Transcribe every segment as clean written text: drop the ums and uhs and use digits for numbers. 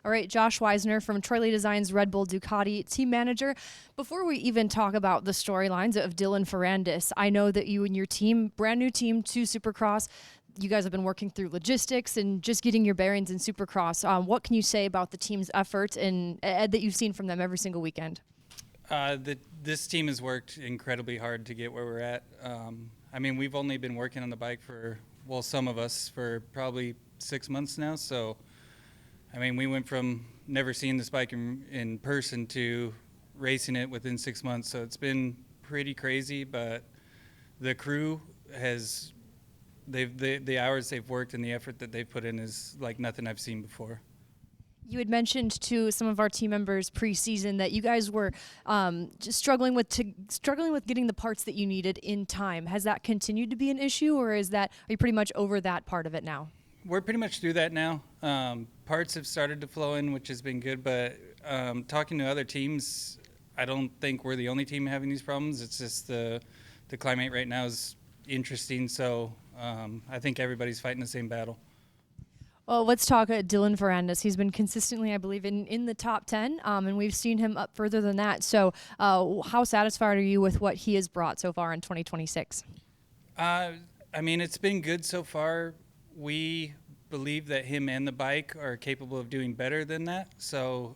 All right, Josh Weisner from Troy Lee Designs Red Bull Ducati team manager. Before we even talk about the storylines of Dylan Ferrandis, I know that you and your team, brand new team to Supercross, you guys have been working through logistics and just getting your bearings in Supercross. What can you say about the team's effort and that you've seen from them every single weekend? This team has worked incredibly hard to get where we're at. I mean, we've only been working on the bike for, well, some of us for probably 6 months now. So, I mean, we went from never seeing this bike in person to racing it within 6 months. So it's been pretty crazy, but the crew has, the hours they've worked and the effort that they've put in is like nothing I've seen before. You had mentioned to some of our team members preseason that you guys were just struggling with getting the parts that you needed in time. Has that continued to be an issue, or are you pretty much over that part of it now? We're pretty much through that now. Parts have started to flow in, which has been good, but talking to other teams, I don't think we're the only team having these problems. It's just the climate right now is interesting, so I think everybody's fighting the same battle. Well, let's talk Dylan Ferrandis. He's been consistently, I believe, in the top 10, and we've seen him up further than that. So how satisfied are you with what he has brought so far in 2026? I mean, it's been good so far. We believe that him and the bike are capable of doing better than that. So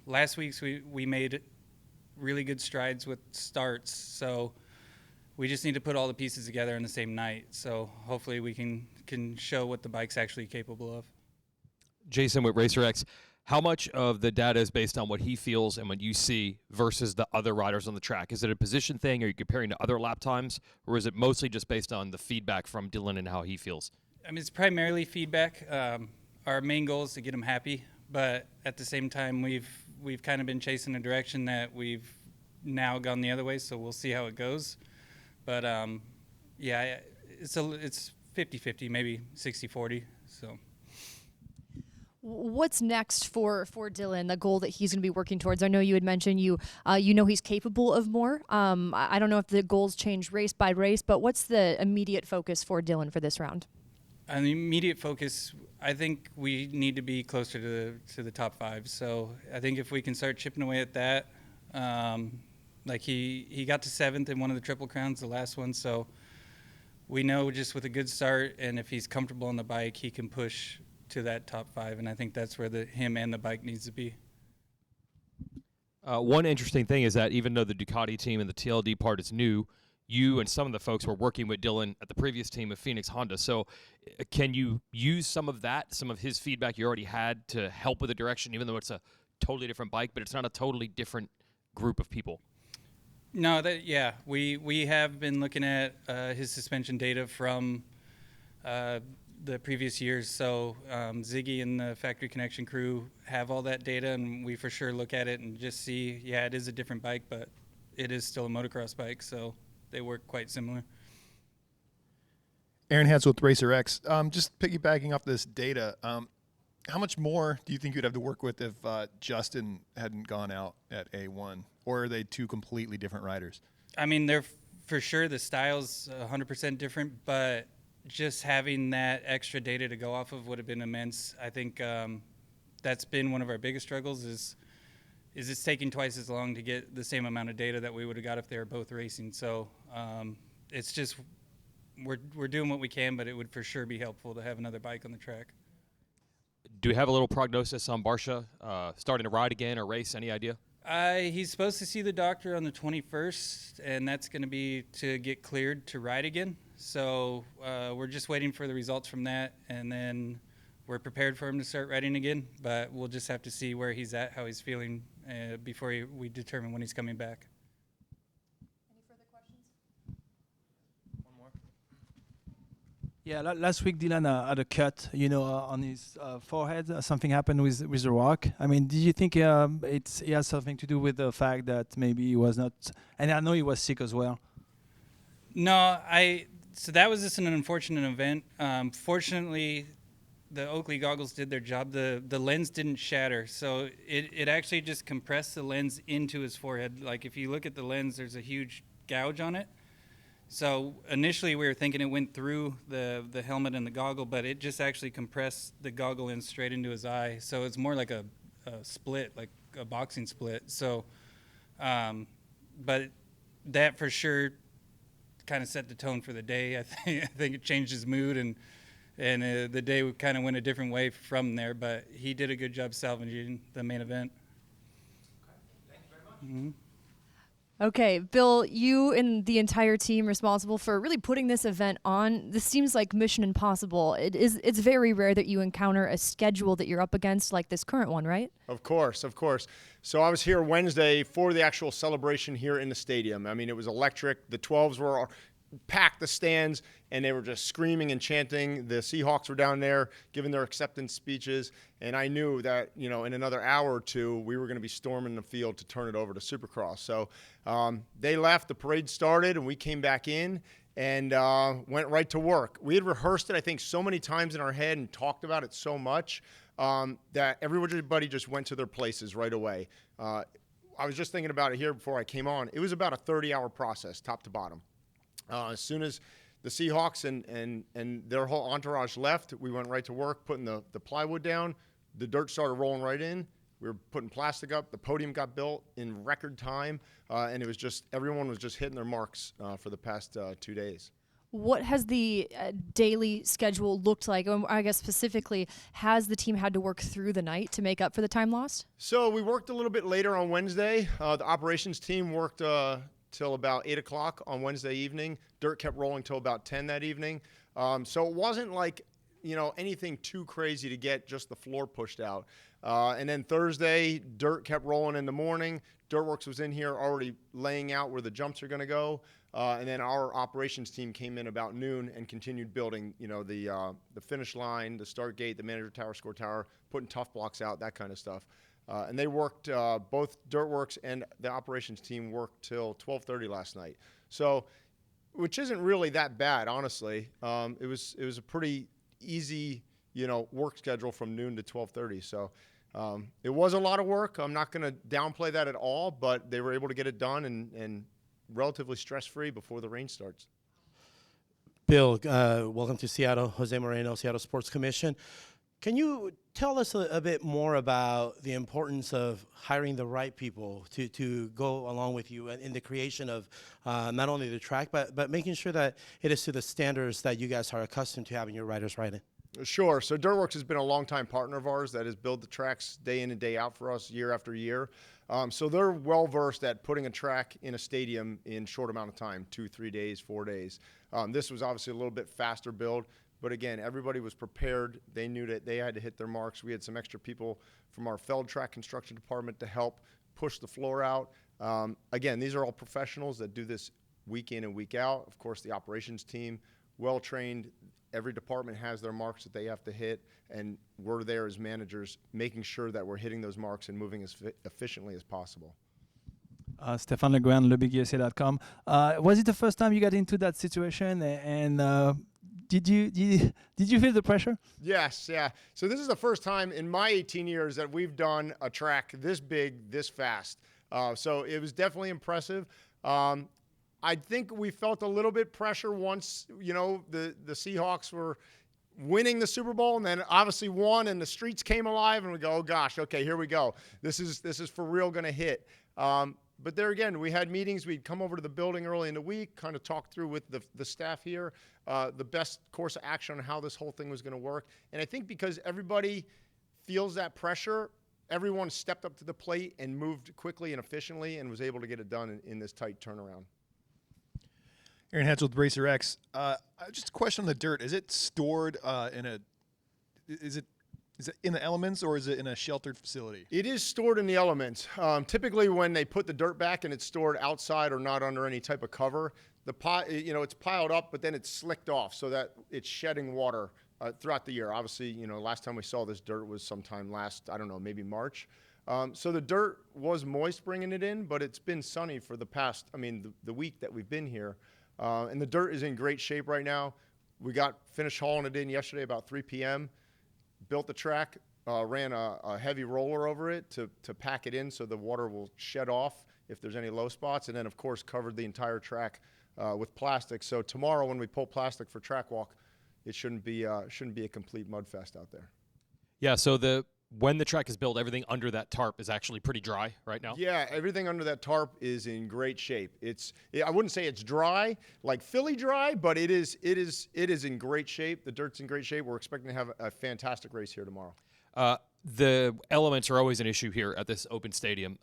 last week we made really good strides with starts. So we just need to put all the pieces together in the same night. So hopefully we can show what the bike's actually capable of. Jason with RacerX, how much of the data is based on what he feels and what you see versus the other riders on the track? Is it a position thing? Are you comparing to other lap times? Or is it mostly just based on the feedback from Dylan and how he feels? I mean, it's primarily feedback. Our main goal is to get him happy. But at the same time, we've kind of been chasing a direction that we've now gone the other way. So we'll see how it goes. But, yeah, it's 50-50, maybe 60-40. So, what's next for Dylan? The goal that he's going to be working towards. I know you had mentioned you know he's capable of more. I don't know if the goals change race by race, but what's the immediate focus for Dylan for this round? The immediate focus, I think we need to be closer to the top 5. So I think if we can start chipping away at that, like he got to 7th in one of the Triple Crowns, the last one. So we know just with a good start and if he's comfortable on the bike, he can push to that top 5. And I think that's where him and the bike needs to be. One interesting thing is that even though the Ducati team and the TLD part is new, you and some of the folks were working with Dylan at the previous team of Phoenix Honda. So can you use some of that, some of his feedback you already had to help with the direction, even though it's a totally different bike, but it's not a totally different group of people? No, we have been looking at his suspension data from the previous years. So Ziggy and the Factory Connection crew have all that data, and we for sure look at it and just see, yeah, it is a different bike, but it is still a motocross bike, so they work quite similar. Aaron Hance with RacerX. Just piggybacking off this data, how much more do you think you'd have to work with if Justin hadn't gone out at A1? Or are they two completely different riders? I mean, they're for sure the style's 100% different, but just having that extra data to go off of would have been immense. I think that's been one of our biggest struggles is it's taking twice as long to get the same amount of data that we would have got if they were both racing. So it's just we're doing what we can, but it would for sure be helpful to have another bike on the track. Do we have a little prognosis on Barsha starting to ride again or race? Any idea? He's supposed to see the doctor on the 21st, and that's going to be to get cleared to ride again. So we're just waiting for the results from that, and then we're prepared for him to start riding again. But we'll just have to see where he's at, how he's feeling before we determine when he's coming back. Any further questions? One more. Yeah, last week Dylan had a cut, on his forehead. Something happened with the rock. I mean, did you think it has something to do with the fact that maybe he was not? And I know he was sick as well. No, so that was just an unfortunate event. Fortunately, the Oakley goggles did their job. The lens didn't shatter, so it actually just compressed the lens into his forehead. Like if you look at the lens, there's a huge gouge on it. So initially we were thinking it went through the helmet and the goggle, but it just actually compressed the goggle in straight into his eye. So it's more like a split, like a boxing split. So, but that for sure kind of set the tone for the day. I think it changed his mood, and the day kind of went a different way from there. But he did a good job salvaging the main event. Okay. Thank you very much. Mm-hmm. Okay, Bill, you and the entire team responsible for really putting this event on. This seems like mission impossible. It's very rare that you encounter a schedule that you're up against like this current one, right? Of course, of course. So I was here Wednesday for the actual celebration here in the stadium. I mean, it was electric. The 12s were packed the stands, and they were just screaming and chanting. The Seahawks were down there giving their acceptance speeches, and I knew that, you know, in another hour or two, we were going to be storming the field to turn it over to Supercross. So they left, the parade started, and we came back in and went right to work. We had rehearsed it, I think, so many times in our head and talked about it so much that everybody just went to their places right away. I was just thinking about it here before I came on. It was about a 30-hour process, top to bottom. As soon as the Seahawks and their whole entourage left, we went right to work, putting the plywood down. The dirt started rolling right in. We were putting plastic up. The podium got built in record time, and it was just everyone was just hitting their marks for the past 2 days. What has the daily schedule looked like? I guess specifically, has the team had to work through the night to make up for the time lost? So we worked a little bit later on Wednesday. The operations team worked till about 8 o'clock on Wednesday evening. Dirt kept rolling till about 10 that evening. So it wasn't like, you know, anything too crazy to get just the floor pushed out. And then Thursday, dirt kept rolling in the morning. Dirtworks was in here already laying out where the jumps are going to go. And then our operations team came in about noon and continued building, you know, the finish line, the start gate, the manager tower, score tower, putting tough blocks out, that kind of stuff. And they worked, both Dirtworks and the operations team worked till 12:30 last night. So, which isn't really that bad, honestly. It was a pretty easy, you know, work schedule from noon to 12:30. So it was a lot of work. I'm not going to downplay that at all, but they were able to get it done and relatively stress-free before the rain starts. Bill, welcome to Seattle. Jose Moreno, Seattle Sports Commission. Can you tell us a bit more about the importance of hiring the right people to go along with you in the creation of not only the track, but making sure that it is to the standards that you guys are accustomed to having your riders riding? Sure. So Dirtworks has been a longtime partner of ours that has built the tracks day in and day out for us year after year. So they're well-versed at putting a track in a stadium in short amount of time, 2, 3 days, 4 days. This was obviously a little bit faster build. But again, everybody was prepared. They knew that they had to hit their marks. We had some extra people from our Feld Track construction department to help push the floor out. Again, these are all professionals that do this week in and week out. Of course, the operations team, well-trained. Every department has their marks that they have to hit, and we're there as managers making sure that we're hitting those marks and moving as efficiently as possible. Stéphane Legrand, LeBigUSA.com. Was it the first time you got into that situation, and did you feel the pressure? Yes, yeah. So this is the first time in my 18 years that we've done a track this big, this fast. So it was definitely impressive. I think we felt a little bit pressure once, you know, the Seahawks were winning the Super Bowl and then obviously won and the streets came alive and we go, oh gosh, okay, here we go. This is for real going to hit. But there again, we had meetings. We'd come over to the building early in the week, kind of talk through with the staff here the best course of action on how this whole thing was going to work. And I think because everybody feels that pressure, everyone stepped up to the plate and moved quickly and efficiently and was able to get it done in this tight turnaround. Aaron Hatch with Racer X. Just a question on the dirt. Is it stored is it in the elements or is it in a sheltered facility? It is stored in the elements. Typically when they put the dirt back and it's stored outside or not under any type of cover, it's piled up, but then it's slicked off so that it's shedding water throughout the year. Obviously, last time we saw this dirt was sometime maybe March. So the dirt was moist bringing it in, but it's been sunny for the past, the week that we've been here. And the dirt is in great shape right now. We got finished hauling it in yesterday about 3 p.m., built the track, ran a heavy roller over it to pack it in so the water will shed off if there's any low spots, and then, of course, covered the entire track with plastic. So tomorrow when we pull plastic for track walk, it shouldn't be a complete mud fest out there. Yeah, so when the track is built, everything under that tarp is actually pretty dry right now? Yeah, everything under that tarp is in great shape. I wouldn't say it's dry, like Philly dry, but it is in great shape. The dirt's in great shape. We're expecting to have a fantastic race here tomorrow. The elements are always an issue here at this open stadium.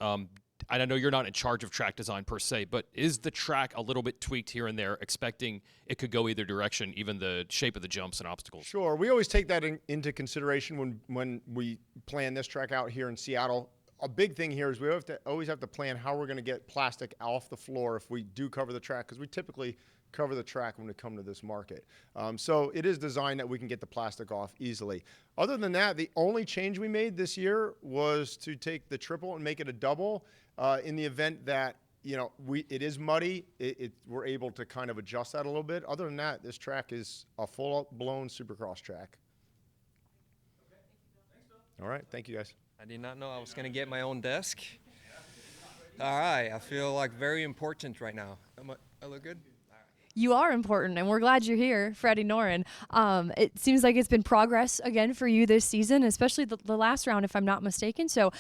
And I know you're not in charge of track design per se, but is the track a little bit tweaked here and there, expecting it could go either direction, even the shape of the jumps and obstacles? Sure. We always take that into consideration when we plan this track out here in Seattle. A big thing here is we always have to plan how we're going to get plastic off the floor if we do cover the track, because we typically cover the track when we come to this market. So it is designed that we can get the plastic off easily. Other than that, the only change we made this year was to take the triple and make it a double. In the event that it is muddy, we're able to kind of adjust that a little bit. Other than that, this track is a full-blown Supercross track. All right, thank you guys. I did not know I was going to get my own desk. All right, I feel like very important right now. I look good? You are important, and we're glad you're here, Freddie Noren. It seems like it's been progress again for you this season, especially the last round, if I'm not mistaken. So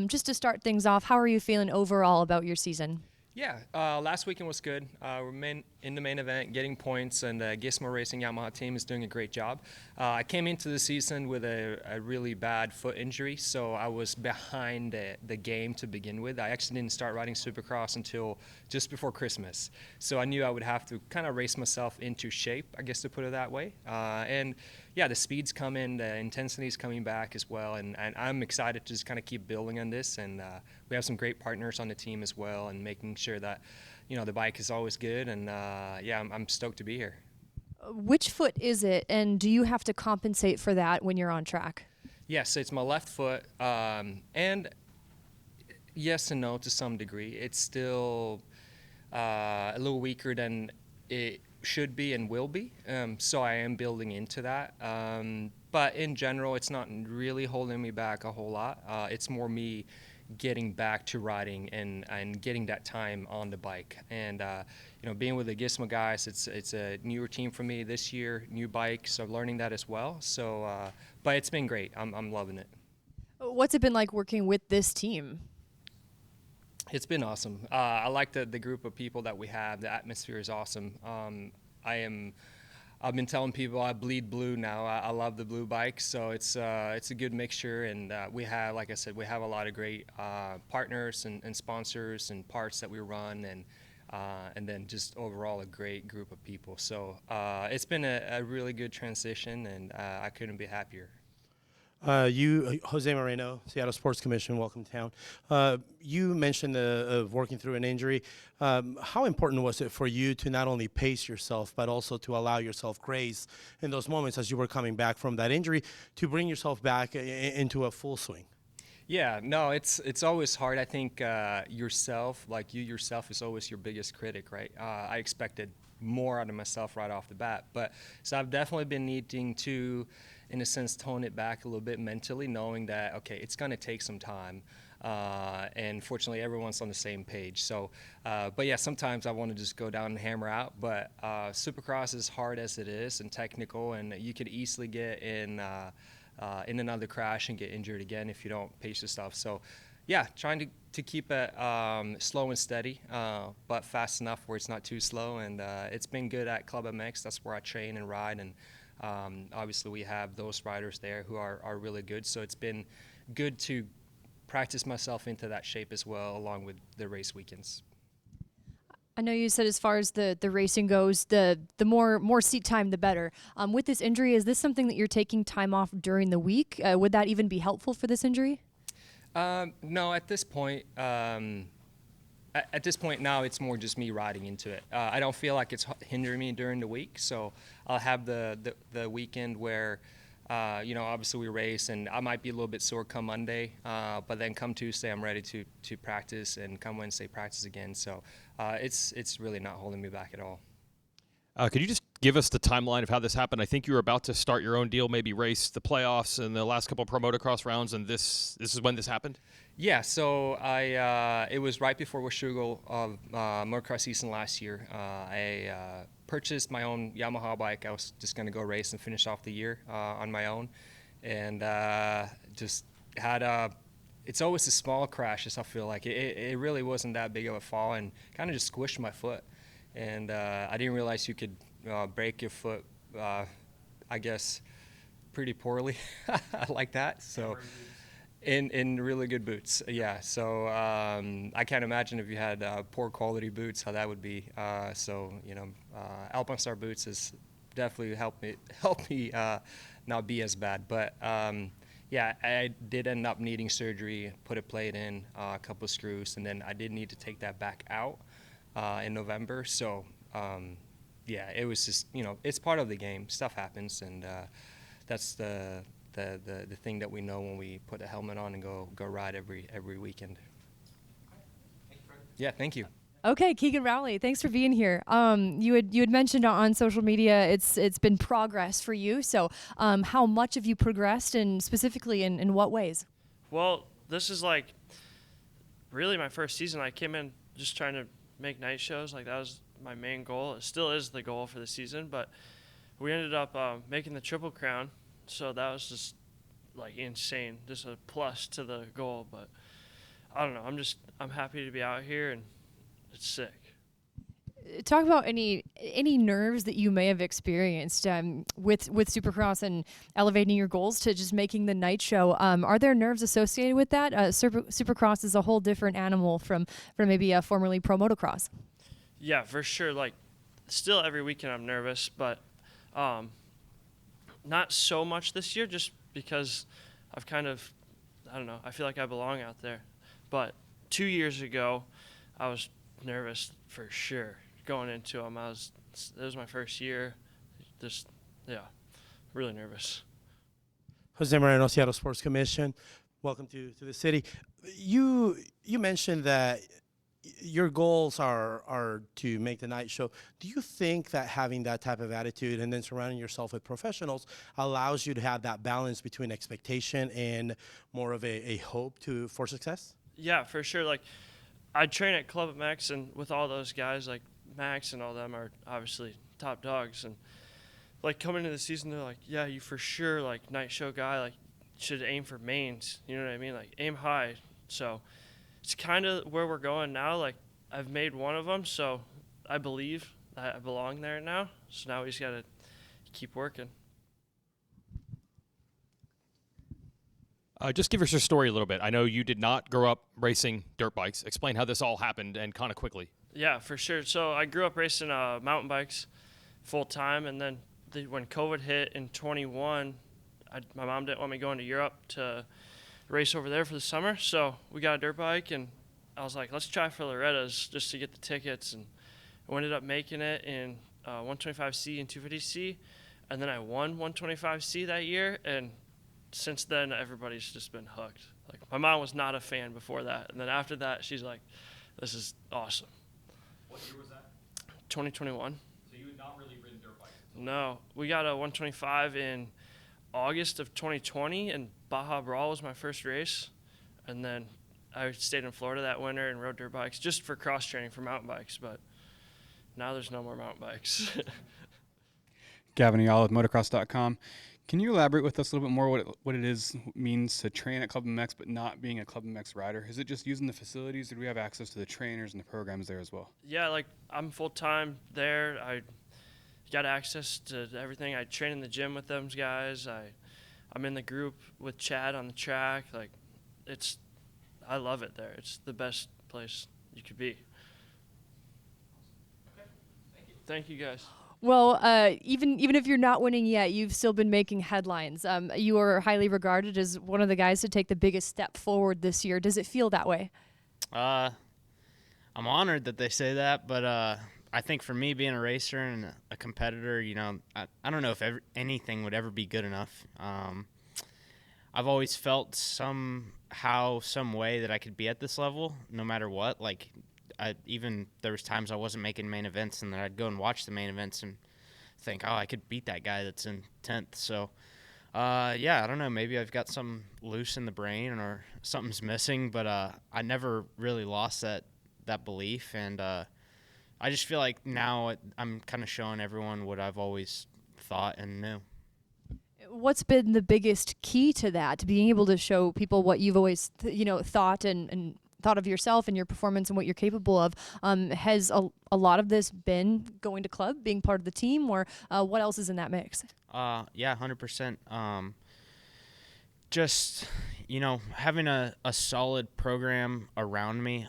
just to start things off, how are you feeling overall about your season? Yeah, last weekend was good. We're in the main event, getting points, and Gizmo Racing Yamaha team is doing a great job. I came into the season with a really bad foot injury, so I was behind the game to begin with. I actually didn't start riding Supercross until just before Christmas, so I knew I would have to kind of race myself into shape, I guess, to put it that way. And yeah, the speed's coming, the intensity's coming back as well, and I'm excited to just kind of keep building on this. And we have some great partners on the team as well, and making sure that the bike is always good. And yeah, I'm stoked to be here. Which foot is it, and do you have to compensate for that when you're on track? Yes, it's my left foot, and yes and no to some degree. It's still a little weaker than it should be and will be, so I am building into that. But in general, it's not really holding me back a whole lot. It's more me getting back to riding and getting that time on the bike. And being with the Gizmo guys, it's a newer team for me this year, new bike, so learning that as well. So, but it's been great. I'm loving it. What's it been like working with this team? It's been awesome. I like the group of people that we have. The atmosphere is awesome. I've been telling people I bleed blue now. I love the blue bike, so it's a good mixture. And we have, like I said, we have a lot of great partners and sponsors and parts that we run, and then just overall a great group of people. So it's been a really good transition, and I couldn't be happier. Jose Moreno, Seattle Sports Commission, welcome to town. You mentioned working through an injury. How important was it for you to not only pace yourself, but also to allow yourself grace in those moments as you were coming back from that injury to bring yourself back into a full swing? Yeah, no, it's always hard. I think yourself is always your biggest critic, right? I expected more out of myself right off the bat, so I've definitely been needing to, in a sense, tone it back a little bit mentally, knowing that, okay, it's going to take some time. And fortunately, everyone's on the same page. So, but yeah, sometimes I want to just go down and hammer out. But Supercross, is hard as it is and technical, and you could easily get in another crash and get injured again if you don't pace yourself. So, yeah, trying to keep it slow and steady, but fast enough where it's not too slow. And it's been good at Club MX. That's where I train and ride. And obviously, we have those riders there who are really good. So it's been good to practice myself into that shape as well, along with the race weekends. I know you said as far as the racing goes, the more seat time, the better. With this injury, is this something that you're taking time off during the week? Would that even be helpful for this injury? No, at this point now, it's more just me riding into it. I don't feel like it's hindering me during the week, so I'll have the weekend where, obviously we race, and I might be a little bit sore come Monday, but then come Tuesday, I'm ready to practice, and come Wednesday, practice again. So it's really not holding me back at all. Could you just give us the timeline of how this happened? I think you were about to start your own deal, maybe race the playoffs and the last couple of pro motocross rounds, and this is when this happened? Yeah, so it was right before Washougal motocross season last year. I purchased my own Yamaha bike. I was just going to go race and finish off the year on my own, and just had it's always the small crashes, I feel like. It really wasn't that big of a fall, and kind of just squished my foot. And I didn't realize you could break your foot, I guess, pretty poorly like that. So in really good boots, yeah. So I can't imagine if you had poor quality boots how that would be. So Alpenstar boots has definitely helped me not be as bad. But yeah, I did end up needing surgery, put a plate in, a couple of screws, and then I did need to take that back out in November. So yeah, it was just, it's part of the game. Stuff happens, and that's the thing that we know when we put a helmet on and go ride every weekend. Yeah, thank you. Okay, Keegan Rowley, thanks for being here. You had mentioned on social media it's been progress for you. So how much have you progressed, and specifically in what ways? Well, this is like really my first season. I came in just trying to make night shows. Like, that was my main goal. It still is the goal for the season, but we ended up making the Triple Crown. So that was just like insane, just a plus to the goal. But I don't know, I'm happy to be out here, and it's sick. Talk about any nerves that you may have experienced with Supercross and elevating your goals to just making the night show. Are there nerves associated with that? Supercross is a whole different animal from maybe a formerly pro motocross. Yeah, for sure. Like, still every weekend I'm nervous, but not so much this year, just because I've kind of, I don't know, I feel like I belong out there. But 2 years ago, I was nervous for sure going into them. It was my first year. Just, yeah, really nervous. Jose Moreno, Seattle Sports Commission. Welcome to the city. You mentioned that your goals are to make the night show. Do you think that having that type of attitude and then surrounding yourself with professionals allows you to have that balance between expectation and more of a hope for success? Yeah, for sure. Like, I train at Club MX, and with all those guys, like Max and all them are obviously top dogs. And like, coming into the season, they're like, yeah, you for sure, like, night show guy, like, should aim for mains. You know what I mean? Like, aim high. So it's kind of where we're going now. Like, I've made one of them, so I believe that I belong there now. So now we just got to keep working. Just give us your story a little bit. I know you did not grow up racing dirt bikes. Explain how this all happened, and kind of quickly. Yeah, for sure. So I grew up racing mountain bikes full time, and then when COVID hit in 21, my mom didn't want me going to Europe to race over there for the summer, so we got a dirt bike, and I was like, let's try for Loretta's just to get the tickets, and I ended up making it in 125C and 250C, and then I won 125C that year, and since then, everybody's just been hooked. Like, my mom was not a fan before that, and then after that, she's like, this is awesome. What year was that? 2021. So you had not really ridden dirt bikes? No. We got a 125 in August of 2020, and Baja Brawl was my first race. And then I stayed in Florida that winter and rode dirt bikes just for cross-training for mountain bikes, but now there's no more mountain bikes. Gavin Ayala with motocross.com. Can you elaborate with us a little bit more what it means to train at Club MX but not being a Club MX rider? Is it just using the facilities? Do we have access to the trainers and the programs there as well? Yeah, like, I'm full-time there. I got access to everything. I train in the gym with them guys. I'm in the group with Chad on the track. Like, I love it there. It's the best place you could be. Okay. Thank you. Thank you, guys. Well, even if you're not winning yet, you've still been making headlines. You are highly regarded as one of the guys to take the biggest step forward this year. Does it feel that way? I'm honored that they say that, but I think for me, being a racer and a competitor, I don't know if anything would ever be good enough. I've always felt somehow, some way that I could be at this level, no matter what. Like, even there was times I wasn't making main events, and then I'd go and watch the main events and think, oh, I could beat that guy that's in 10th. So, yeah, I don't know. Maybe I've got some loose in the brain or something's missing, but I never really lost that belief. And I just feel like now I'm kind of showing everyone what I've always thought and knew. What's been the biggest key to that, to being able to show people what you've always thought and thought of yourself and your performance and what you're capable of? Has a lot of this been going to club, being part of the team, or what else is in that mix? Yeah, 100%. Just, having a solid program around me.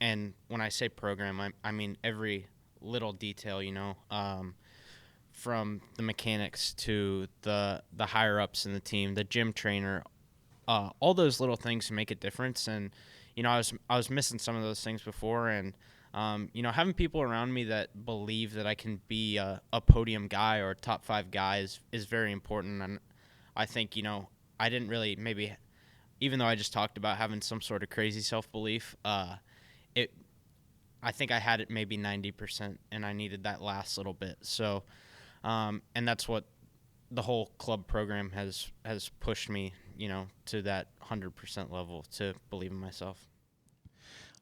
And when I say program, I mean every little detail, from the mechanics to the higher ups in the team, the gym trainer, all those little things make a difference. And I was missing some of those things before, and having people around me that believe that I can be a podium guy or a top 5 guy is very important. And I think I didn't really, maybe, even though I just talked about having some sort of crazy self-belief, I think I had it maybe 90%, and I needed that last little bit. So, and that's what the whole club program has pushed me, to that 100% level, to believe in myself.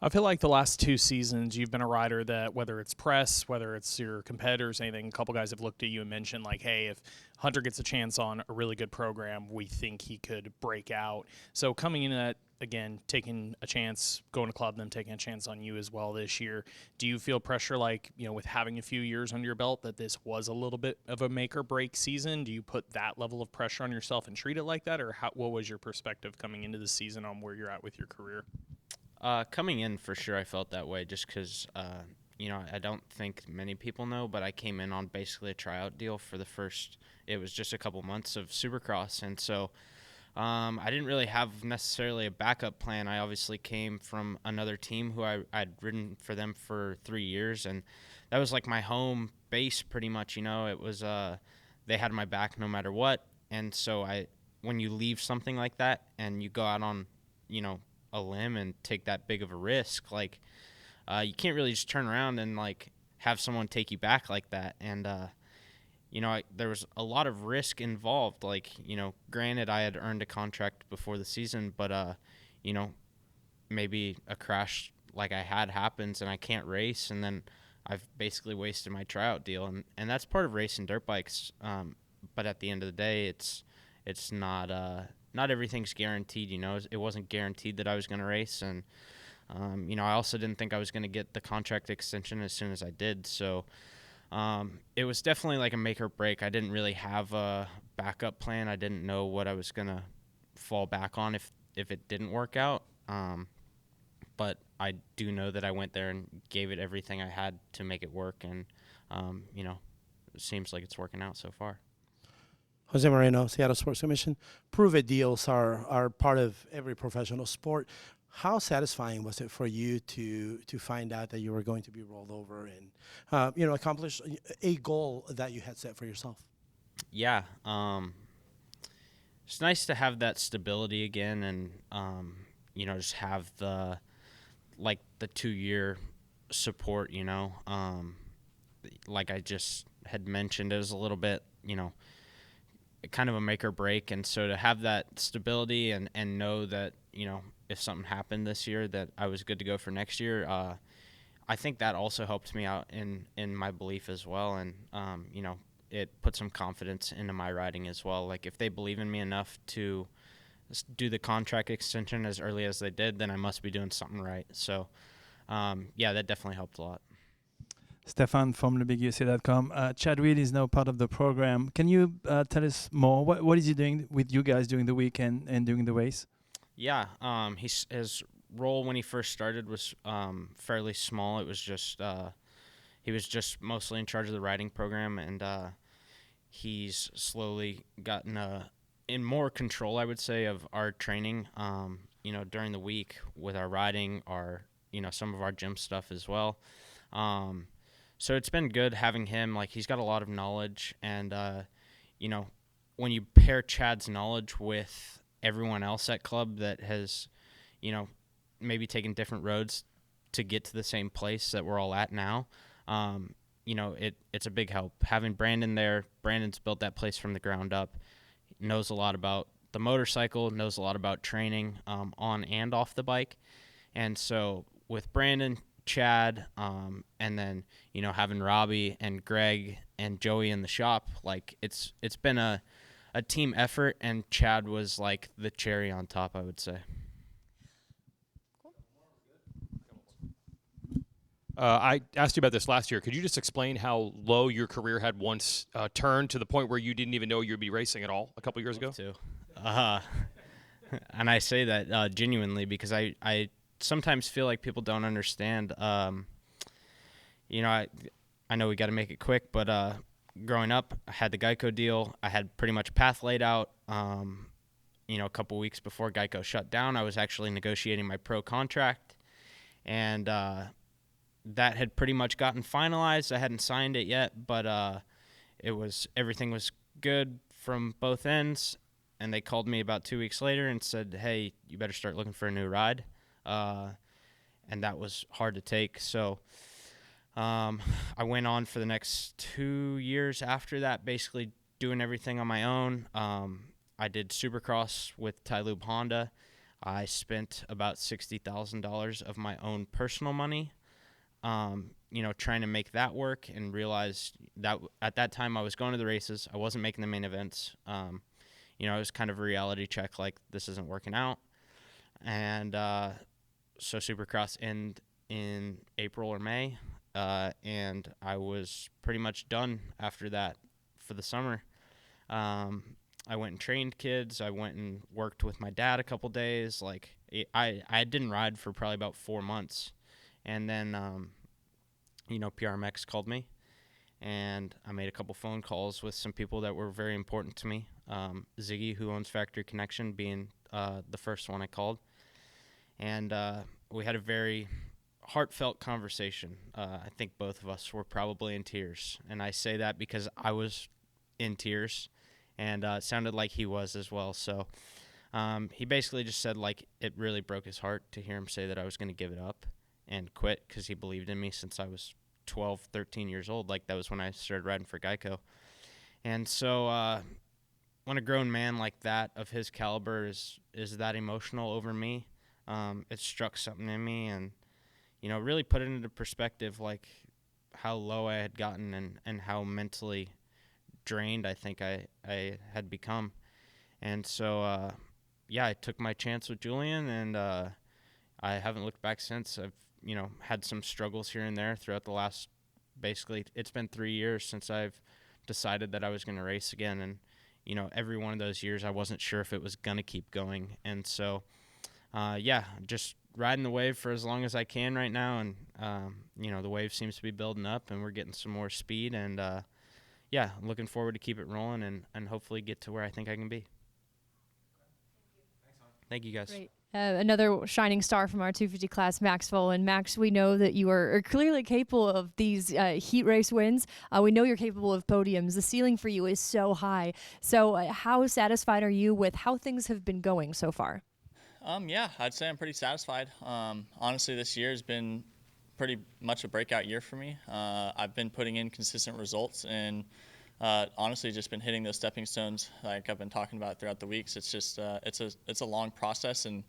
I feel like the last 2 seasons, you've been a rider that, whether it's press, whether it's your competitors, anything, a couple guys have looked at you and mentioned, like, hey, if Hunter gets a chance on a really good program, we think he could break out. So coming into that, again, taking a chance, going to club, them taking a chance on you as well this year, do you feel pressure, like, with having a few years under your belt, that this was a little bit of a make or break season? Do you put that level of pressure on yourself and treat it like that? Or what was your perspective coming into the season on where you're at with your career? Coming in, for sure, I felt that way just because, I don't think many people know, but I came in on basically a tryout deal for it was just a couple months of Supercross. And so I didn't really have necessarily a backup plan. I obviously came from another team who I'd ridden for them for 3 years, and that was like my home base pretty much. It was they had my back no matter what. And so when you leave something like that and you go out on, a limb and take that big of a risk, like you can't really just turn around and like have someone take you back like that. And there was a lot of risk involved. Like, granted, I had earned a contract before the season, but maybe a crash like I had happens and I can't race, and then I've basically wasted my tryout deal. And that's part of racing dirt bikes. But at the end of the day, it's not everything's guaranteed. It wasn't guaranteed that I was going to race, and I also didn't think I was going to get the contract extension as soon as I did. So it was definitely like a make or break. I didn't really have a backup plan. I didn't know what I was going to fall back on if it didn't work out. But I do know that I went there and gave it everything I had to make it work, and it seems like it's working out so far. Jose Moreno, Seattle Sports Commission. Prove-it deals are part of every professional sport. How satisfying was it for you to find out that you were going to be rolled over and accomplish a goal that you had set for yourself? Yeah, it's nice to have that stability again, and just have the 2-year support. Like I just had mentioned, it was a little bit kind of a make or break, and so to have that stability and know that if something happened this year that I was good to go for next year, I think that also helped me out in my belief as well, and it put some confidence into my riding as well. Like, if they believe in me enough to do the contract extension as early as they did, then I must be doing something right. So yeah, that definitely helped a lot. Stefan from LeBigUSA.com. Chad Reed is now part of the program. Can you tell us more? What is he doing with you guys during the weekend and during the race? Yeah, his role when he first started was fairly small. It was just he was just mostly in charge of the riding program, and he's slowly gotten in more control, I would say, of our training. During the week with our riding, some of our gym stuff as well. So it's been good having him. Like, he's got a lot of knowledge, and when you pair Chad's knowledge with everyone else at club that has, maybe taken different roads to get to the same place that we're all at now, it's a big help. Having Brandon there, Brandon's built that place from the ground up, knows a lot about the motorcycle, knows a lot about training on and off the bike. And so with Brandon, Chad, and then, having Robbie and Greg and Joey in the shop, like it's been a team effort, and Chad was like the cherry on top, I would say. I asked you about this last year. Could you just explain how low your career had once turned to the point where you didn't even know you'd be racing at all a couple years ago? And I say that genuinely because I sometimes feel like people don't understand. I know we got to make it quick, but growing up, I had the Geico deal. I had pretty much a path laid out. A couple weeks before Geico shut down, I was actually negotiating my pro contract, and that had pretty much gotten finalized. I hadn't signed it yet, but everything was good from both ends. And they called me about 2 weeks later and said, "Hey, you better start looking for a new ride." And that was hard to take. So I went on for the next 2 years after that, basically doing everything on my own. I did Supercross with Tylube Honda. I spent about $60,000 of my own personal money, trying to make that work, and realized that at that time I was going to the races. I wasn't making the main events. It was kind of a reality check, like this isn't working out. And so Supercross ended in April or May, and I was pretty much done after that for the summer. I went and trained kids. I went and worked with my dad a couple days. Like I didn't ride for probably about 4 months. And then, PRMX called me, and I made a couple phone calls with some people that were very important to me. Ziggy, who owns Factory Connection, being the first one I called. And we had a very heartfelt conversation. I think both of us were probably in tears. And I say that because I was in tears, and it sounded like he was as well. So he basically just said, like, it really broke his heart to hear him say that I was going to give it up and quit, because he believed in me since I was 12, 13 years old. Like, that was when I started riding for Geico. And so when a grown man like that, of his caliber, is that emotional over me, it struck something in me, and, really put it into perspective, like, how low I had gotten and how mentally drained I think I had become. And so, I took my chance with Julian, and I haven't looked back since. I've had some struggles here and there throughout the last, basically, it's been 3 years since I've decided that I was going to race again. And, every one of those years I wasn't sure if it was going to keep going. And so, just riding the wave for as long as I can right now. And, the wave seems to be building up, and we're getting some more speed. And, looking forward to keep it rolling and hopefully get to where I think I can be. Thank you, guys. Great. Another shining star from our 250 class, Max Vohland. Max, we know that you are clearly capable of these heat race wins. We know you're capable of podiums. The ceiling for you is so high. So how satisfied are you with how things have been going so far? I'd say I'm pretty satisfied. Honestly, this year has been pretty much a breakout year for me. I've been putting in consistent results, and honestly just been hitting those stepping stones like I've been talking about throughout the weeks. It's just it's a long process, and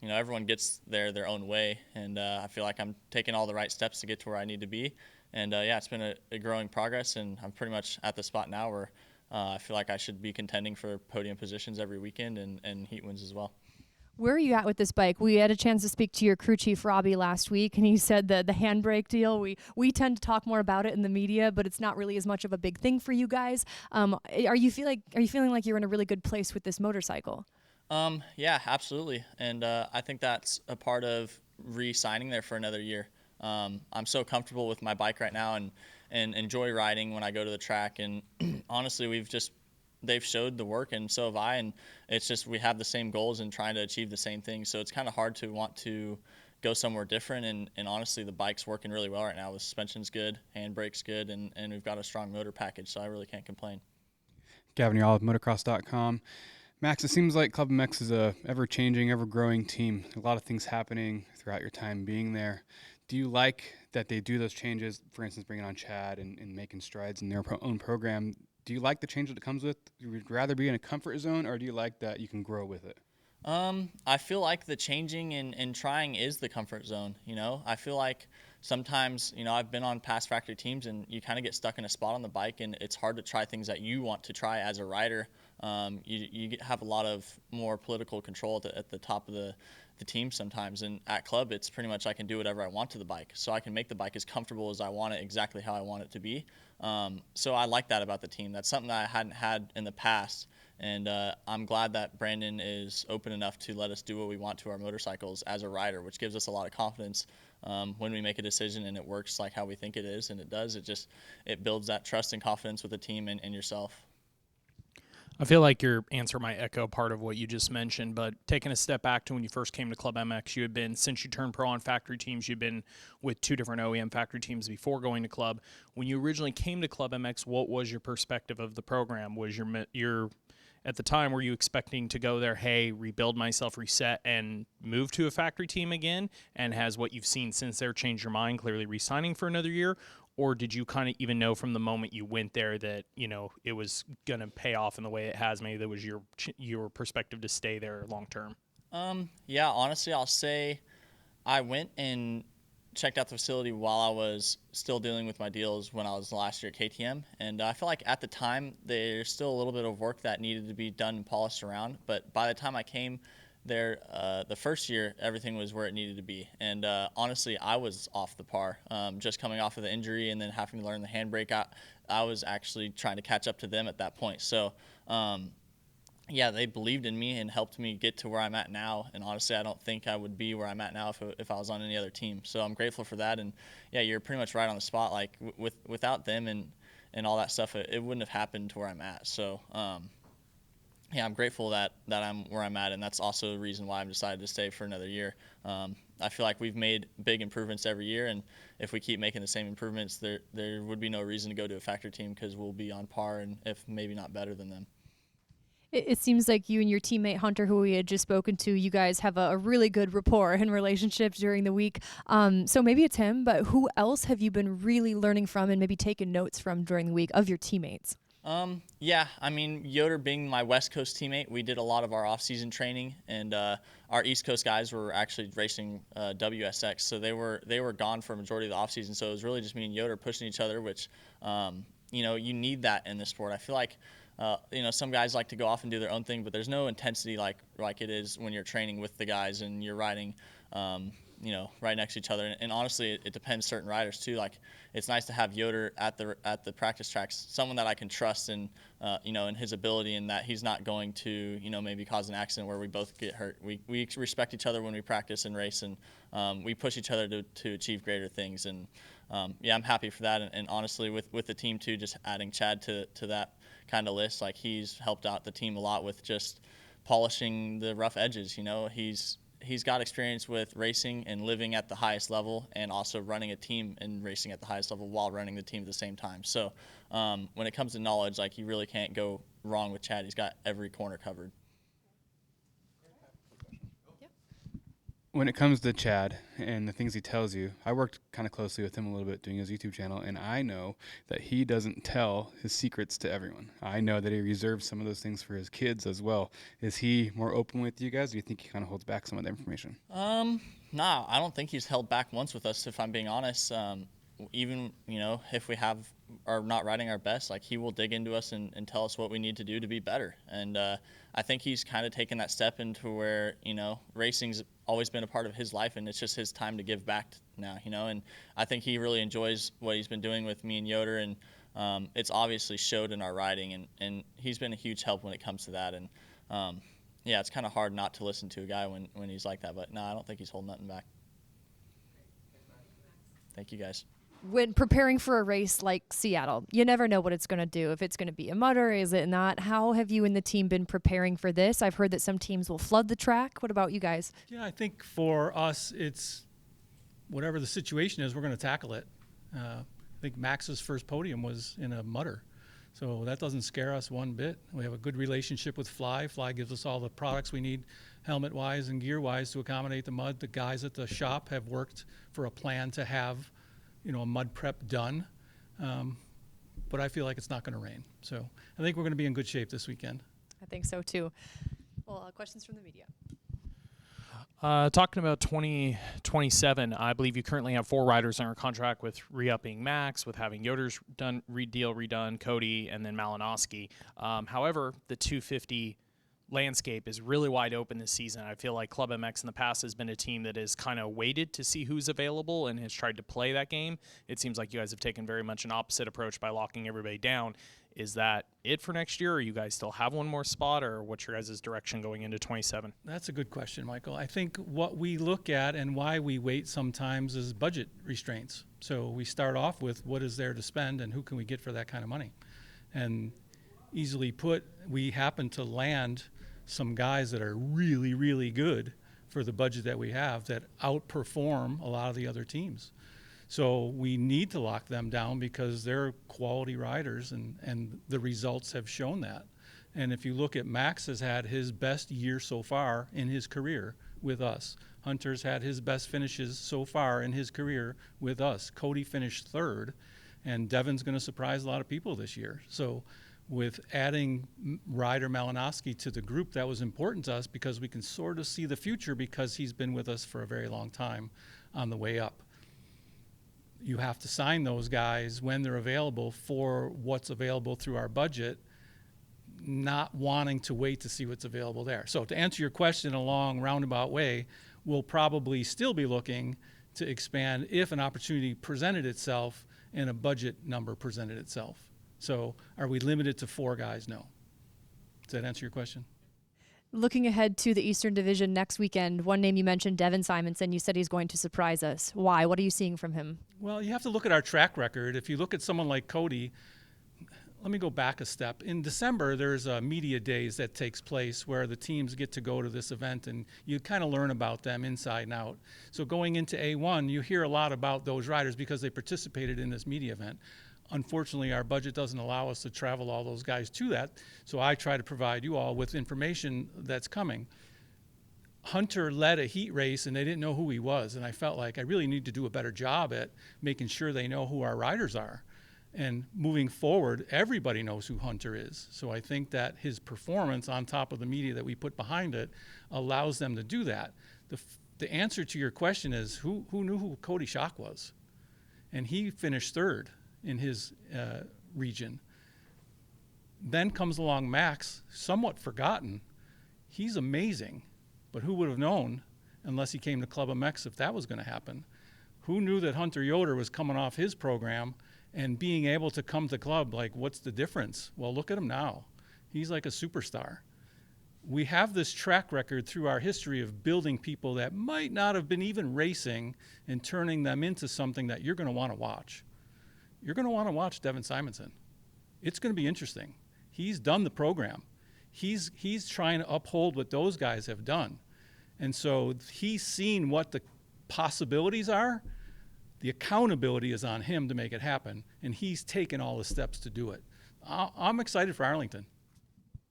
everyone gets there their own way, and I feel like I'm taking all the right steps to get to where I need to be. And it's been a growing progress, and I'm pretty much at the spot now where I feel like I should be contending for podium positions every weekend and heat wins as well. Where are you at with this bike? We had a chance to speak to your crew chief, Robbie, last week, and he said the handbrake deal, we tend to talk more about it in the media, but it's not really as much of a big thing for you guys. Are you feeling like you're in a really good place with this motorcycle? Yeah, absolutely. And I think that's a part of re-signing there for another year. I'm so comfortable with my bike right now and enjoy riding when I go to the track. And honestly, they've showed the work, and so have I, and it's just we have the same goals and trying to achieve the same things. So it's kind of hard to want to go somewhere different, and honestly, the bike's working really well right now. The suspension's good, handbrake's good, and we've got a strong motor package, so I really can't complain. Gavin Yall with motorcross.com. Max, it seems like Club MX is a ever-changing, ever-growing team. A lot of things happening throughout your time being there. Do you like that they do those changes, for instance, bringing on Chad and making strides in their own program? Do you like the change that it comes with? Would you rather be in a comfort zone, or do you like that you can grow with it? I feel like the changing and trying is the comfort zone. I feel like sometimes, I've been on past factory teams and you kind of get stuck in a spot on the bike and it's hard to try things that you want to try as a rider. You have a lot of more political control at the top of the team sometimes. And at club, it's pretty much I can do whatever I want to the bike. So I can make the bike as comfortable as I want it, exactly how I want it to be. So I like that about the team. That's something that I hadn't had in the past. And I'm glad that Brandon is open enough to let us do what we want to our motorcycles as a rider, which gives us a lot of confidence when we make a decision and it works like how we think it is, and it does. It builds that trust and confidence with the team and yourself. I feel like your answer might echo part of what you just mentioned, but taking a step back to when you first came to Club MX, you had been, since you turned pro on factory teams, you've been with 2 different OEM factory teams before going to Club. When you originally came to Club MX, what was your perspective of the program? Was your at the time, were you expecting to go there, hey, rebuild myself, reset, and move to a factory team again? And has what you've seen since there changed your mind, clearly re-signing for another year? Or did you kind of even know from the moment you went there that, it was going to pay off in the way it has? Maybe that was your perspective to stay there long term? Yeah, honestly, I'll say I went and checked out the facility while I was still dealing with my deals when I was last year at KTM. And I feel like at the time, there's still a little bit of work that needed to be done and polished around. But by the time I came there, the first year, everything was where it needed to be. And honestly, I was off the par. Just coming off of the injury and then having to learn the handbrake, I was actually trying to catch up to them at that point. So, yeah, they believed in me and helped me get to where I'm at now. And honestly, I don't think I would be where I'm at now if I was on any other team. So I'm grateful for that. And yeah, you're pretty much right on the spot. Like without them and all that stuff, it wouldn't have happened to where I'm at. So yeah, I'm grateful that I'm where I'm at. And that's also the reason why I've decided to stay for another year. I feel like we've made big improvements every year. And if we keep making the same improvements, there would be no reason to go to a factory team because we'll be on par and if maybe not better than them. It seems like you and your teammate Hunter, who we had just spoken to, you guys have a really good rapport and relationship during the week. So maybe it's him, but who else have you been really learning from and maybe taking notes from during the week of your teammates? Yeah, I mean, Yoder being my West Coast teammate, we did a lot of our off-season training, and our East Coast guys were actually racing WSX, so they were gone for a majority of the off-season. So it was really just me and Yoder pushing each other, which you need that in this sport. I feel like some guys like to go off and do their own thing, but there's no intensity like it is when you're training with the guys and you're riding, right next to each other. And honestly, it depends certain riders too. Like it's nice to have Yoder at the practice tracks, someone that I can trust in, in his ability and that he's not going to, maybe cause an accident where we both get hurt. We respect each other when we practice and race, and we push each other to achieve greater things. And yeah, I'm happy for that. And honestly, with the team too, just adding Chad to that kind of list, like he's helped out the team a lot with just polishing the rough edges. He's got experience with racing and living at the highest level and also running a team and racing at the highest level while running the team at the same time. So when it comes to knowledge, like you really can't go wrong with Chad. He's got every corner covered. When it comes to Chad and the things he tells you, I worked kind of closely with him a little bit doing his YouTube channel, and I know that he doesn't tell his secrets to everyone. I know that he reserves some of those things for his kids as well. Is he more open with you guys? Or do you think he kind of holds back some of the information? Nah, I don't think he's held back once with us, if I'm being honest. Even, if we are not riding our best, like he will dig into us and tell us what we need to do to be better. And I think he's kind of taken that step into where, racing's always been a part of his life and it's just his time to give back now, and I think he really enjoys what he's been doing with me and Yoder, and it's obviously showed in our riding, and he's been a huge help when it comes to that. And yeah, it's kind of hard not to listen to a guy when he's like that, but no, I don't think he's holding nothing back. Thank you guys. When preparing for a race like Seattle, you never know what it's going to do. If it's going to be a mudder, is it not? How have you and the team been preparing for this? I've heard that some teams will flood the track. What about you guys? Yeah, I think for us, it's whatever the situation is, we're going to tackle it. I think Max's first podium was in a mudder. So that doesn't scare us one bit. We have a good relationship with Fly. Fly gives us all the products we need, helmet-wise and gear-wise, to accommodate the mud. The guys at the shop have worked for a plan to have, a mud prep done. But I feel like it's not going to rain. So I think we're going to be in good shape this weekend. I think so too. Well, questions from the media. Talking about 2027, I believe you currently have 4 riders under contract with re-upping Max, with having Yoder's deal redone, Cody, and then Malinowski. However, the 250 landscape is really wide open this season. I feel like Club MX in the past has been a team that has kind of waited to see who's available and has tried to play that game. It seems like you guys have taken very much an opposite approach by locking everybody down. Is that it for next year, or you guys still have one more spot, or what's your guys' direction going into 27? That's a good question, Michael. I think what we look at and why we wait sometimes is budget restraints. So we start off with what is there to spend and who can we get for that kind of money. And easily put, we happen to land some guys that are really, really good for the budget that we have that outperform a lot of the other teams. So we need to lock them down because they're quality riders, and the results have shown that. And if you look at Max has had his best year so far in his career with us. Hunter's had his best finishes so far in his career with us. Cody finished 3rd, and Devin's going to surprise a lot of people this year. So with adding Ryder Malinowski to the group, that was important to us because we can sort of see the future because he's been with us for a very long time on the way up. You have to sign those guys when they're available for what's available through our budget, not wanting to wait to see what's available there. So to answer your question in a long roundabout way, we'll probably still be looking to expand if an opportunity presented itself and a budget number presented itself. So are we limited to 4 guys? No. Does that answer your question? Looking ahead to the Eastern Division next weekend, one name you mentioned, Devin Simonson. You said he's going to surprise us. Why? What are you seeing from him? Well, you have to look at our track record. If you look at someone like Cody, let me go back a step. In December, there's a media days that takes place where the teams get to go to this event and you kind of learn about them inside and out. So going into A1, you hear a lot about those riders because they participated in this media event. Unfortunately, our budget doesn't allow us to travel all those guys to that, so I try to provide you all with information that's coming. Hunter led a heat race, and they didn't know who he was, and I felt like I really need to do a better job at making sure they know who our riders are. And moving forward, everybody knows who Hunter is, so I think that his performance on top of the media that we put behind it allows them to do that. The answer to your question is, who knew who Cody Schock was? And he finished 3rd in his region. Then comes along Max, somewhat forgotten. He's amazing, but who would have known unless he came to Club MX if that was going to happen? Who knew that Hunter Yoder was coming off his program and being able to come to club? Like, what's the difference? Well, look at him now. He's like a superstar. We have this track record through our history of building people that might not have been even racing and turning them into something that you're going to want to watch. You're going to want to watch Devin Simonson. It's going to be interesting. He's done the program. He's trying to uphold what those guys have done. And so he's seen what the possibilities are. The accountability is on him to make it happen, and he's taken all the steps to do it. I'm excited for Arlington.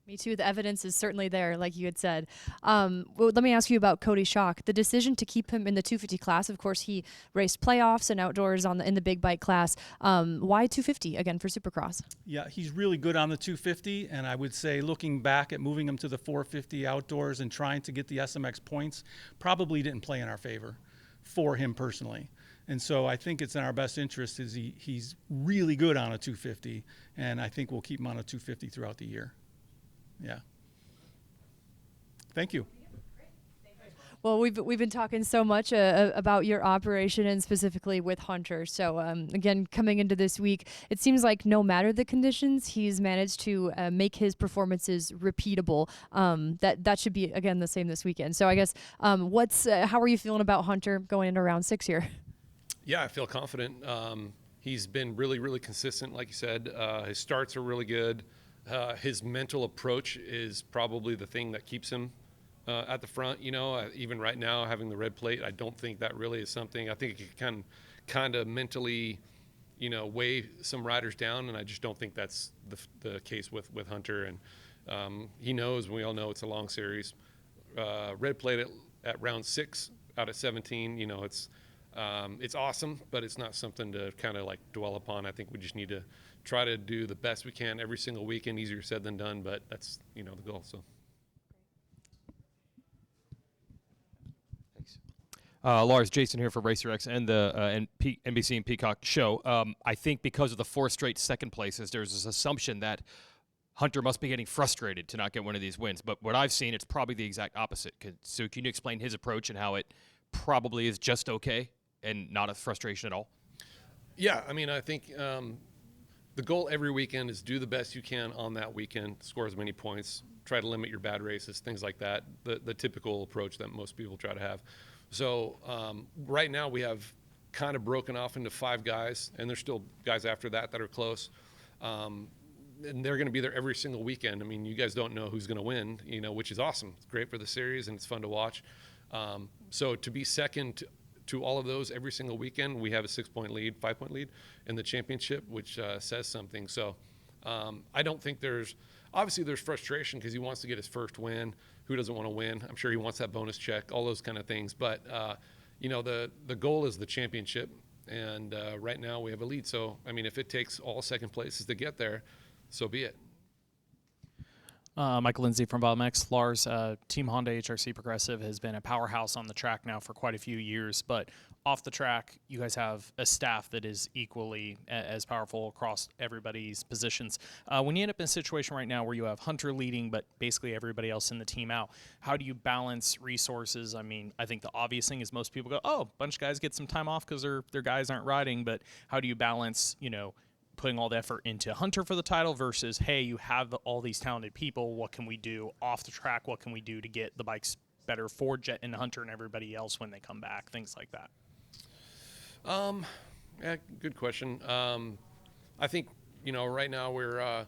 Me too. The evidence is certainly there, like you had said. Well, let me ask you about Cody Schock. The decision to keep him in the 250 class, of course, he raced playoffs and outdoors in the big bike class. Why 250 again for Supercross? Yeah, he's really good on the 250, and I would say looking back at moving him to the 450 outdoors and trying to get the SMX points probably didn't play in our favor for him personally. And so I think it's in our best interest is he's really good on a 250, and I think we'll keep him on a 250 throughout the year. Yeah. Thank you. Well, we've been talking so much about your operation and specifically with Hunter. So again, coming into this week, it seems like no matter the conditions, he's managed to make his performances repeatable. That should be again the same this weekend. So I guess how are you feeling about Hunter going into round 6 here? Yeah, I feel confident. He's been really, really consistent, like you said. His starts are really good. His mental approach is probably the thing that keeps him at the front. You know, even right now having the red plate, I don't think that really is something. I think he can kind of mentally, weigh some riders down, and I just don't think that's the case with Hunter. And he knows, we all know it's a long series. Red played it at round 6 out of 17. It's awesome, but it's not something to kind of like dwell upon. I think we just need to try to do the best we can every single weekend. Easier said than done, but that's the goal. So. Lars, Jason here for RacerX and the NBC and Peacock show. I think because of the 4 straight second places, there's this assumption that Hunter must be getting frustrated to not get one of these wins. But what I've seen, it's probably the exact opposite. So can you explain his approach and how it probably is just okay and not a frustration at all? Yeah, I mean, I think the goal every weekend is do the best you can on that weekend, score as many points, try to limit your bad races, things like that, the typical approach that most people try to have. So right now we have kind of broken off into 5 guys, and there's still guys after that are close. And they're going to be there every single weekend. I mean, you guys don't know who's going to win, which is awesome. It's great for the series, and it's fun to watch. So to be second to all of those every single weekend, we have a 6-point lead, 5-point lead in the championship, which says something. So I don't think there's frustration because he wants to get his first win. Who doesn't want to win? I'm sure he wants that bonus check, all those kind of things. But, the goal is the championship. And right now we have a lead. So, I mean, if it takes all second places to get there, so be it. Michael Lindsay from BottomX. Lars, Team Honda HRC Progressive has been a powerhouse on the track now for quite a few years, but off the track, you guys have a staff that is equally as powerful across everybody's positions. When you end up in a situation right now where you have Hunter leading, but basically everybody else in the team out, how do you balance resources? I mean, I think the obvious thing is most people go, oh, a bunch of guys get some time off because their guys aren't riding, but how do you balance, putting all the effort into Hunter for the title versus, hey, you have all these talented people. What can we do off the track? What can we do to get the bikes better for Jet and Hunter and everybody else when they come back? Things like that. Yeah, good question. I think, right now we're,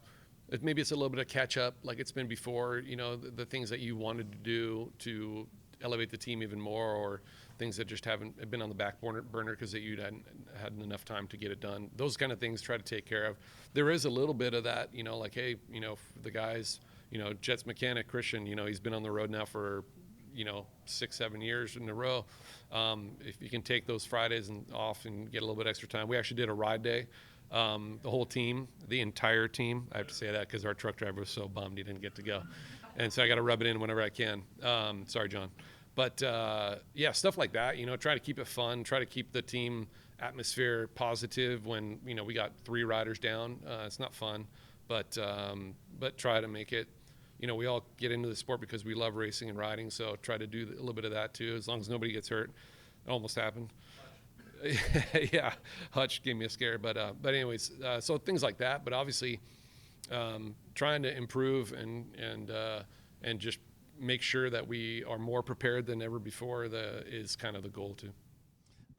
maybe it's a little bit of catch up like it's been before, the things that you wanted to do to elevate the team even more, or things that just haven't been on the back burner because you hadn't had enough time to get it done. Those kind of things try to take care of. There is a little bit of that, like, hey, the guys, Jet's mechanic, Christian, he's been on the road now for, 6-7 years in a row. If you can take those Fridays off and get a little bit extra time. We actually did a ride day. The whole team, the entire team, I have to say that because our truck driver was so bummed he didn't get to go. And so I got to rub it in whenever I can. Sorry, John. But, yeah, stuff like that, try to keep it fun, try to keep the team atmosphere positive when, we got 3 riders down. It's not fun, but try to make it, we all get into the sport because we love racing and riding, so try to do a little bit of that too, as long as nobody gets hurt. It almost happened. Yeah, Hutch gave me a scare, but anyways, so things like that, but obviously trying to improve and just make sure that we are more prepared than ever before is kind of the goal too.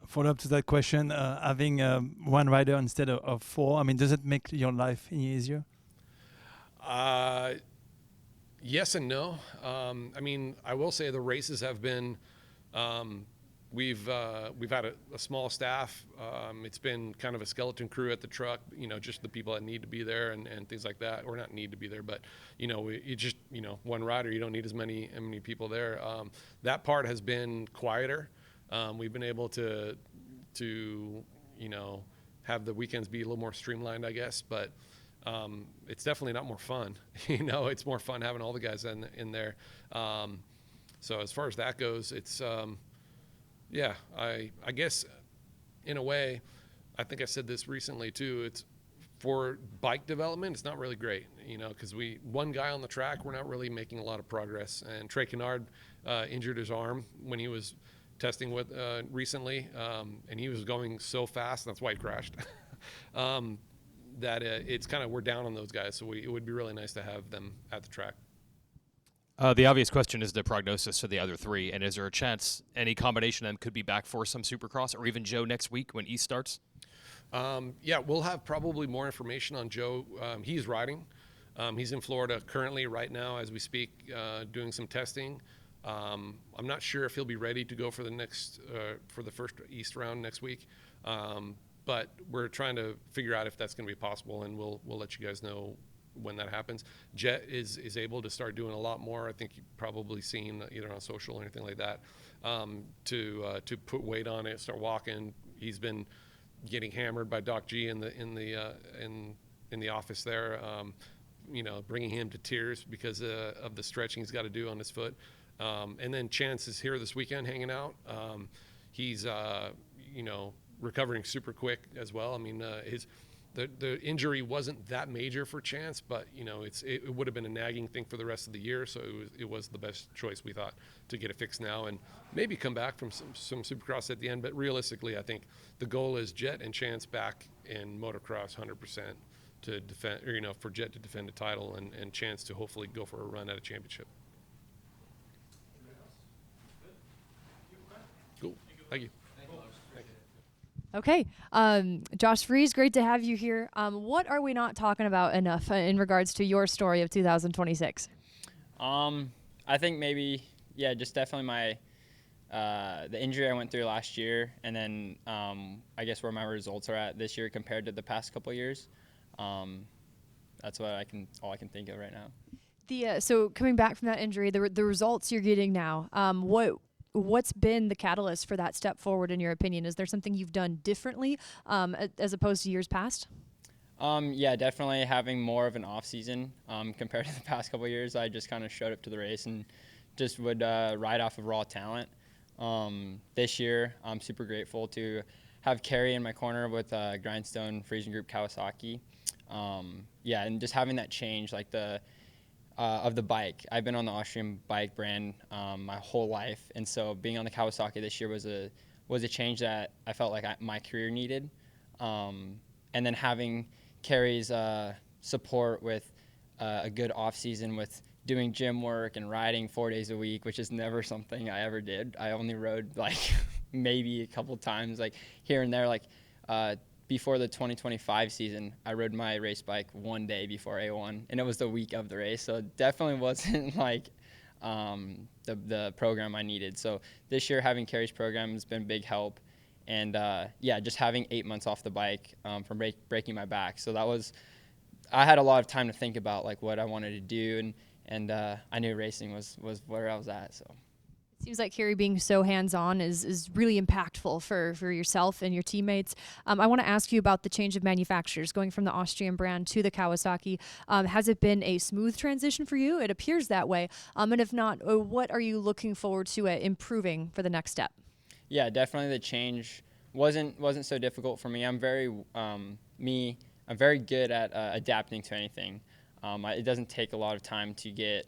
Follow up to that question, having 1 rider instead of 4, I mean, does it make your life any easier? Yes and no. I mean, I will say the races have been, we've had a small staff. It's been kind of a skeleton crew at the truck, just the people that need to be there and things like that, or not need to be there, but, you just, 1 rider, you don't need as many people there. That part has been quieter. We've been able to have the weekends be a little more streamlined, I guess, but it's definitely not more fun. It's more fun having all the guys in there. So as far as that goes, it's, yeah, I guess in a way, I think I said this recently too, it's for bike development, it's not really great, because 1 guy on the track, we're not really making a lot of progress. And Trey Kennard injured his arm when he was testing with recently, and he was going so fast, that's why he crashed. That it's kind of, we're down on those guys, so it would be really nice to have them at the track. The obvious question is the prognosis for the other 3, and is there a chance any combination of them could be back for some Supercross, or even Joe next week when East starts? Yeah, we'll have probably more information on Joe. He's riding. He's in Florida currently right now as we speak, doing some testing. I'm not sure if he'll be ready to go for the first East round next week. but we're trying to figure out if that's going to be possible, and we'll let you guys know when that happens. Jet is able to start doing a lot more. I think you've probably seen either on social or anything like that, to put weight on it, start walking. He's been getting hammered by Doc G in the office there, bringing him to tears because of the stretching he's got to do on his foot. And then Chance is here this weekend hanging out. He's recovering super quick as well. I mean, the injury wasn't that major for Chance, but it would have been a nagging thing for the rest of the year. So it was the best choice, we thought, to get it fixed now and maybe come back from some Supercross at the end. But realistically, I think the goal is Jet and Chance back in motocross 100% to defend, or for Jet to defend the title and Chance to hopefully go for a run at a championship. Cool. Thank you. Okay. Josh Freeze, great to have you here. What are we not talking about enough in regards to your story of 2026? I think maybe, just definitely my the injury I went through last year, and then I guess where my results are at this year compared to the past couple of years. That's what all I can think of right now. So coming back from that injury, the results you're getting now, what's been the catalyst for that step forward in your opinion? Is there something you've done differently as opposed to years past? Definitely having more of an off season compared to the past couple of years. I just kind of showed up to the race and just would ride off of raw talent. This year, I'm super grateful to have Kerry in my corner with Grindstone Freezing Group Kawasaki. And just having that change, like of the bike. I've been on the Austrian bike brand my whole life, and so being on the Kawasaki this year was a change that I felt like my career needed. And then having Kerry's support with a good off season with doing gym work and riding 4 days a week, which is never something I ever did. I only rode like maybe a couple times, like here and there. Like before the 2025 season, I rode my race bike one day before A1, and it was the week of the race. So it definitely wasn't like the program I needed. So this year having Kerry's program has been a big help. And just having 8 months off the bike from breaking my back. So I had a lot of time to think about like what I wanted to do, and I knew racing was where I was at. So it seems like Kerry being so hands-on is really impactful for yourself and your teammates. I want to ask you about the change of manufacturers, going from the Austrian brand to the Kawasaki. Has it been a smooth transition for you? It appears that way. And if not, what are you looking forward to improving for the next step? Yeah, definitely the change wasn't so difficult for me. I'm very good at adapting to anything. It doesn't take a lot of time to get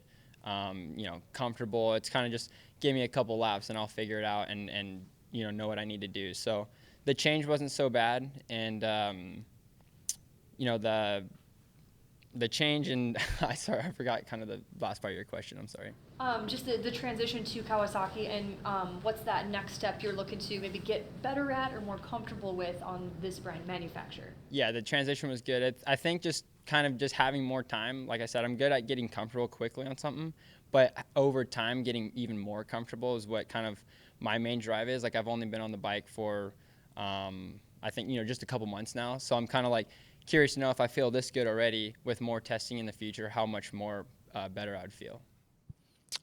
comfortable. It's kind of just give me a couple laps and I'll figure it out and know what I need to do. So the change wasn't so bad, and the change in I forgot kind of the last part of your question. I'm sorry. Just the transition to Kawasaki, and what's that next step you're looking to maybe get better at or more comfortable with on this brand manufacturer? Yeah, the transition was good. I think just having more time. Like I said, I'm good at getting comfortable quickly on something, but over time getting even more comfortable is what kind of my main drive is. Like I've only been on the bike for I think just a couple months now, so I'm kind of like curious to know if I feel this good already with more testing in the future, how much more better I would feel.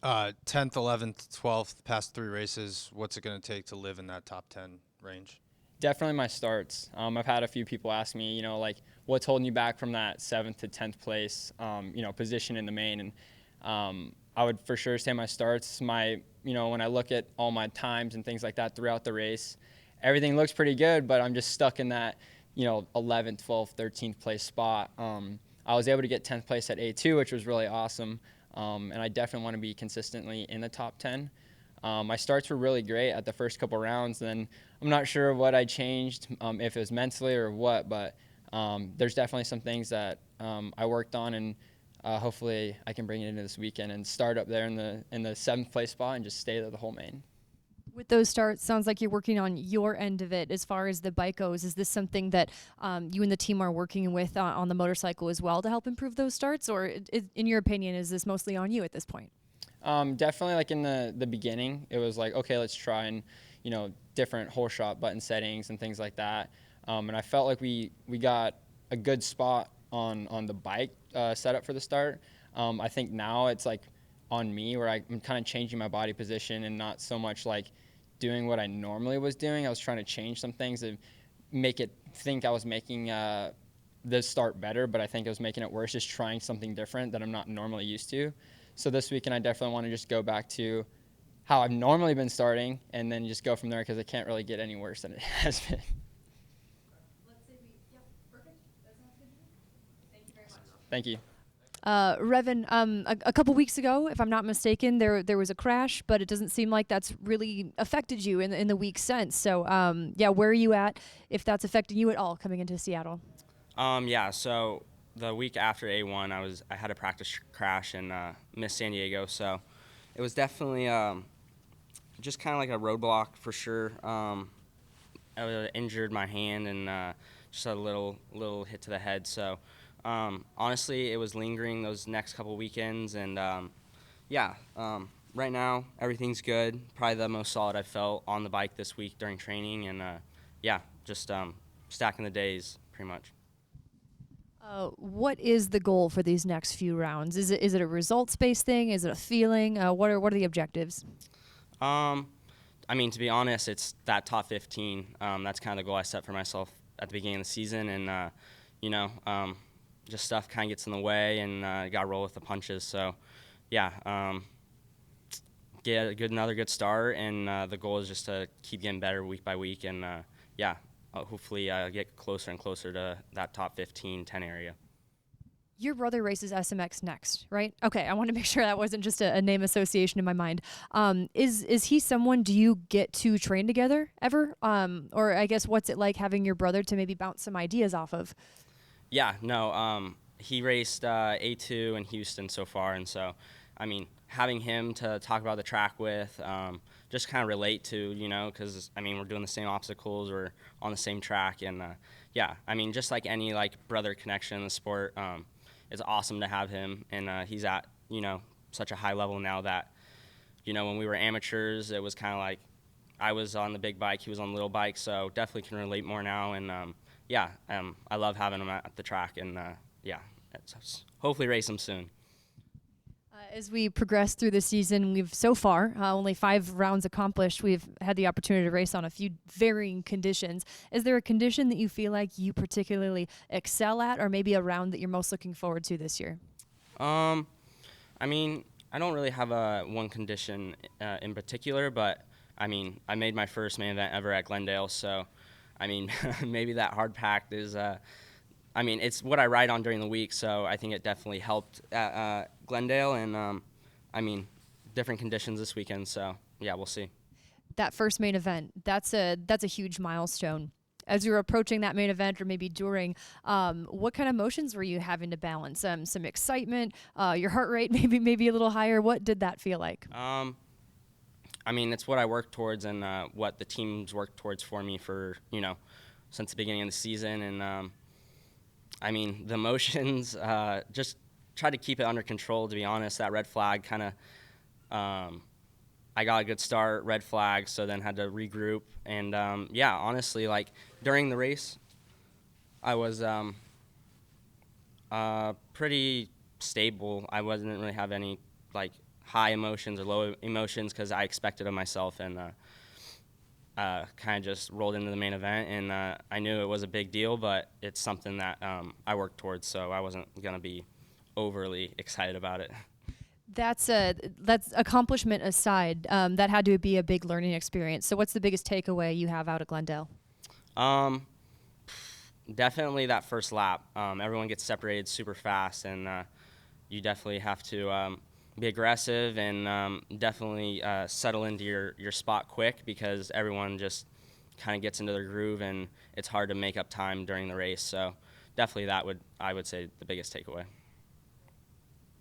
10th, 11th, 12th, past 3 races, what's it going to take to live in that top 10 range? Definitely my starts. I've had a few people ask me, like what's holding you back from that 7th to 10th place, position in the main. And I would for sure say my starts. When I look at all my times and things like that throughout the race, everything looks pretty good, but I'm just stuck in that 11th, 12th, 13th place spot. I was able to get 10th place at A2, which was really awesome. And I definitely want to be consistently in the top 10. My starts were really great at the first couple rounds. Then I'm not sure what I changed, if it was mentally or what, but there's definitely some things that I worked on, and hopefully I can bring it into this weekend and start up there in the 7th place spot and just stay there the whole main. With those starts, sounds like you're working on your end of it as far as the bike goes. Is this something that you and the team are working with on the motorcycle as well to help improve those starts? Or in your opinion, is this mostly on you at this point? Definitely like in the beginning, it was like, okay, let's try and, different hole shot button settings and things like that. And I felt like we got a good spot on the bike setup for the start. I think now it's like on me where I'm kind of changing my body position and not so much like doing what I normally was doing. I was trying to change some things and make it think I was making the start better, but I think I was making it worse, just trying something different that I'm not normally used to. So this weekend I definitely want to just go back to how I've normally been starting and then just go from there, because it can't really get any worse than it has been. Thank you. Reven, a couple weeks ago, if I'm not mistaken, there was a crash, but it doesn't seem like that's really affected you in the week since. So, yeah, where are you at, if that's affecting you at all coming into Seattle? Yeah, so the week after A1, I had a practice crash and missed San Diego, so it was definitely just kind of like a roadblock for sure. I injured my hand and just a little hit to the head, so honestly, it was lingering those next couple weekends, and right now everything's good. Probably the most solid I've felt on the bike this week during training, and just stacking the days pretty much. What is the goal for these next few rounds? Is it a results-based thing? Is it a feeling? What are the objectives? I mean, to be honest, it's that top 15. That's kind of the goal I set for myself at the beginning of the season, and just stuff kind of gets in the way, and got to roll with the punches. So, get another good start, and the goal is just to keep getting better week by week, and hopefully get closer and closer to that top 15, 10 area. Your brother races SMX next, right? Okay, I want to make sure that wasn't just a name association in my mind. Is he someone, do you get to train together ever? Or I guess what's it like having your brother to maybe bounce some ideas off of? Yeah, no, he raced A2 in Houston so far, and so, I mean, having him to talk about the track with, just kind of relate to, because, I mean, we're doing the same obstacles, we're on the same track, and, I mean, just like any, brother connection in the sport, it's awesome to have him, and he's at, such a high level now that, when we were amateurs, it was kind of like I was on the big bike, he was on the little bike, so definitely can relate more now, and, I love having him at the track, and, hopefully race him soon. As we progress through the season, we've so far only 5 rounds accomplished. We've had the opportunity to race on a few varying conditions. Is there a condition that you feel like you particularly excel at, or maybe a round that you're most looking forward to this year? I mean, I don't really have one condition in particular, but I mean, I made my first main event ever at Glendale, so I mean, maybe that hard pack is. I mean, it's what I ride on during the week, so I think it definitely helped at Glendale, and I mean, different conditions this weekend, so yeah, we'll see. That first main event, that's a huge milestone. As you were approaching that main event, or maybe during, what kind of emotions were you having to balance? Some excitement, your heart rate maybe a little higher. What did that feel like? I mean, it's what I worked towards, and what the team's worked towards for me for since the beginning of the season, and I mean, the emotions, just try to keep it under control, to be honest. That red flag kind of, I got a good start, red flag, so then had to regroup. And, honestly, during the race, I was pretty stable. I wasn't really have any, high emotions or low emotions because I expected of myself, and kind of just rolled into the main event, and I knew it was a big deal, but it's something that I worked towards, so I wasn't gonna be overly excited about it. That's accomplishment aside. That had to be a big learning experience. So, what's the biggest takeaway you have out at Glendale? Definitely that first lap. Everyone gets separated super fast, and you definitely have to be aggressive and definitely settle into your spot quick, because everyone just kind of gets into their groove, and it's hard to make up time during the race. So definitely I would say the biggest takeaway.